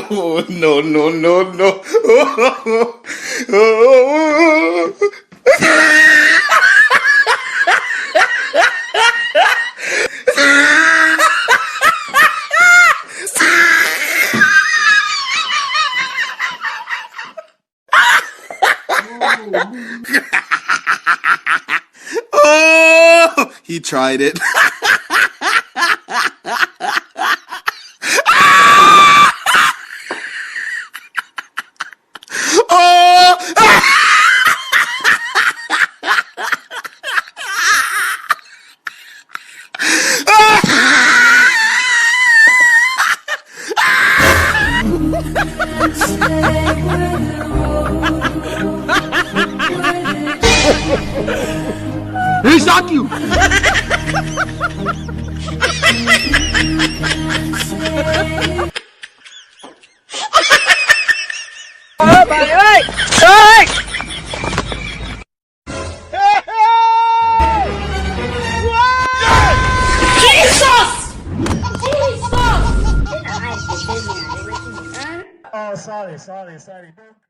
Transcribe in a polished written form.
Oh, no, no, no, no. Oh, he tried it. He shot you. Bà ơi! Ơi! Oh, sorry.